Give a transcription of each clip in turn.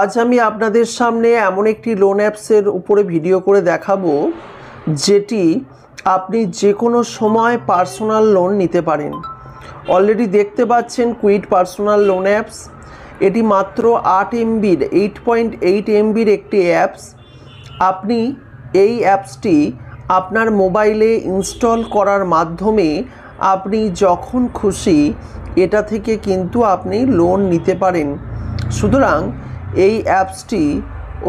আজ আমি আপনাদের সামনে এমন একটি লোন অ্যাপসের উপরে ভিডিও করে দেখাবো যেটি আপনি যে কোনো সময় পার্সোনাল লোন নিতে পারেন। অলরেডি দেখতে পাচ্ছেন কুইক পার্সোনাল লোন অ্যাপস। এটি মাত্র 8 MBর 8.8 MBর একটি অ্যাপস। আপনি এই অ্যাপসটি আপনার মোবাইলে ইনস্টল করার মাধ্যমে আপনি যখন খুশি এটা থেকে কিন্তু আপনি লোন নিতে পারেন। সুতরাং এই অ্যাপসটি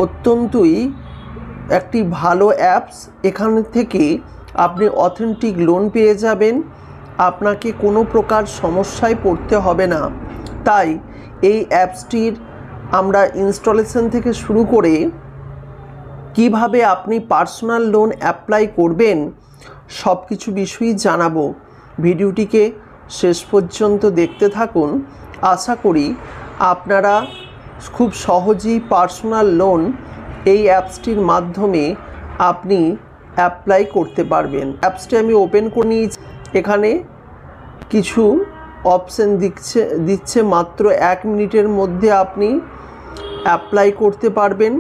অত্যন্তই একটি ভালো অ্যাপস। এখান থেকে আপনি অথেন্টিক লোন পেয়ে যাবেন, আপনাকে কোনো প্রকার সমস্যায় পড়তে হবে না। তাই এই অ্যাপসটির আমরা ইনস্টলেশন থেকে শুরু করে কিভাবে আপনি পার্সোনাল লোন অ্যাপ্লাই করবেন সব কিছু বিষয়ই জানাবো। ভিডিওটিকে শেষ পর্যন্ত দেখতে থাকুন। আশা করি আপনারা খুব সহজেই পার্সোনাল লোন এই অ্যাপসটির মাধ্যমে আপনি অ্যাপ্লাই করতে পারবেন। অ্যাপসটি আমি ওপেন করে নিয়েছি। এখানে কিছু অপশন দিচ্ছে মাত্র 1 মিনিটের মধ্যে আপনি অ্যাপ্লাই করতে পারবেন।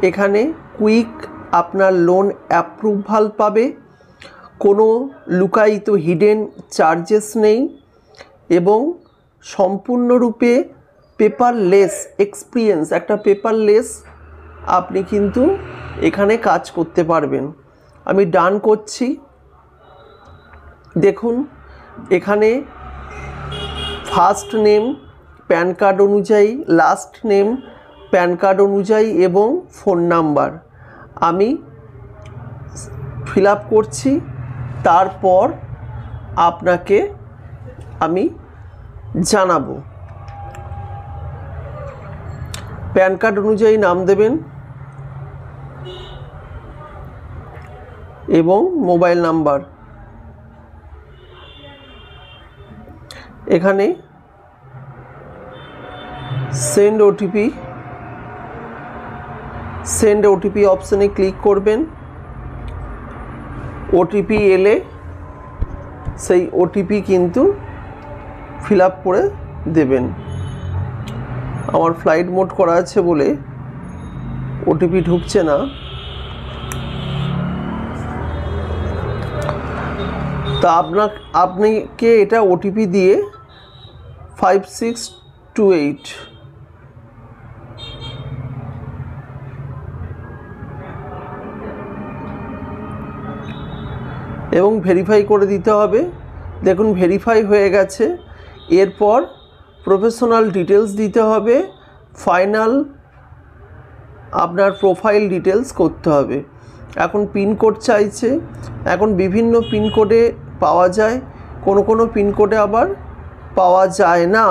এখানে কুইক আপনার লোন অ্যাপ্রুভাল পাবে, কোনো লুকায়িত হিডেন চার্জেস নেই এবং সম্পূর্ণরূপে পেপারলেস এক্সপিরিয়েন্স, একটা পেপারলেস আপনি কিন্তু এখানে কাজ করতে পারবেন। আমি ডান করছি। দেখুন এখানে ফার্স্ট নেম প্যান কার্ড অনুযায়ী, লাস্ট নেম প্যান কার্ড অনুযায়ী এবং ফোন নাম্বার আমি ফিল আপ করছি। তারপর আপনাকে আমি জানাবো। প্যান কার্ড অনুযায়ী নাম দেবেন এবং মোবাইল নাম্বার। এখানে সেন্ড ওটিপি অপশানে ক্লিক করবেন। ওটিপি এলে সেই ওটিপি কিন্তু ফিল আপ করে দেবেন। আমার ফ্লাইট মোড করা আছে বলে ওটিপি ঢুকছে না। তা আপনাকে এটা ওটিপি দিয়ে 5628 এবং ভেরিফাই করে দিতে হবে। দেখুন ভেরিফাই হয়ে গেছে। এরপর প্রফেশনাল ডিটেলস দিতে হবে, ফাইনাল আপনার প্রোফাইল ডিটেলস করতে হবে। এখন পিনকোড চাইছে। এখন বিভিন্ন পিনকোডে পাওয়া যায়, কোনো পিনকোডে আবার পাওয়া যায় না।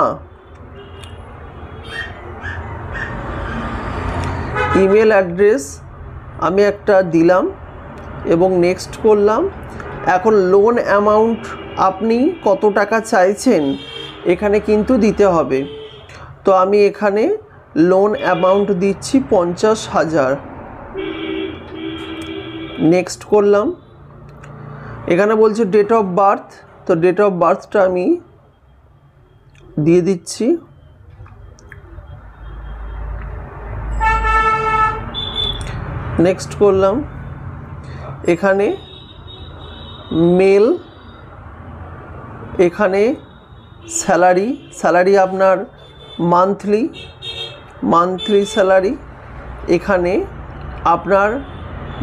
ইমেল অ্যাড্রেস আমি একটা দিলাম এবং নেক্সট করলাম। এখন লোন অ্যামাউন্ট আপনি কত টাকা চাইছেন এখানে কিন্তু দিতে হবে। তো আমি এখানে লোন অ্যামাউন্ট দিচ্ছি 50,000। নেক্সট করলাম। এখানে বলছে ডেট অফ বার্থ, তো ডেট অফ বার্থটা আমি দিয়ে দিচ্ছি। নেক্সট করলাম। এখানে মেল, এখানে স্যালারি আপনার মান্থলি স্যালারি। এখানে আপনার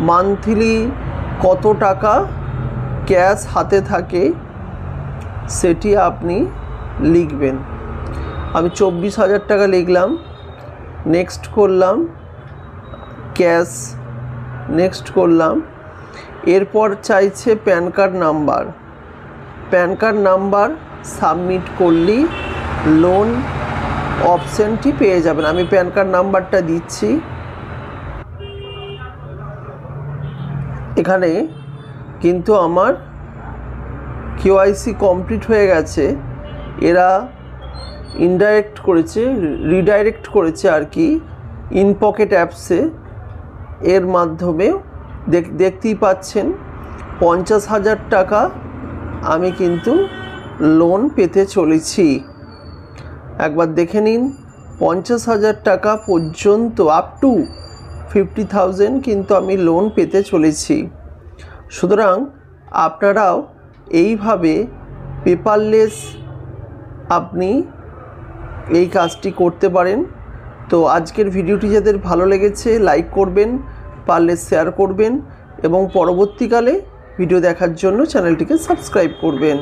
মান্থলি কত টাকা ক্যাশ হাতে থাকে সেটি আপনি লিখবেন। আমি 24,000 টাকা লিখলাম। নেক্সট করলাম। ক্যাশ নেক্সট করলাম। এরপর চাইছে প্যান কার্ড নাম্বার সাবমিট করলেই লোন অপশানটি পেয়ে যাবেন। আমি প্যান কার্ড নাম্বারটা দিচ্ছি। এখানে কিন্তু আমার KYC কমপ্লিট হয়ে গেছে। এরা রিডাইরেক্ট করেছে আর কি ইনপকেট অ্যাপসে। এর মাধ্যমে দেখতেই পাচ্ছেন 50,000 টাকা আমি কিন্তু লোন পেতে চলেছি। একবার দেখে নিন 50,000 টাকা পর্যন্ত আপ টু 50,000 কিন্তু আমি লোন পেতে চলেছি। সুতরাং আপনারাও এইভাবে পেপারলেস আপনি এই কাজটি করতে পারেন। তো আজকের ভিডিওটি যাদের ভালো লেগেছে লাইক করবেন, পারলে শেয়ার করবেন এবং পরবর্তীকালে ভিডিও দেখার জন্য চ্যানেলটিকে সাবস্ক্রাইব করবেন।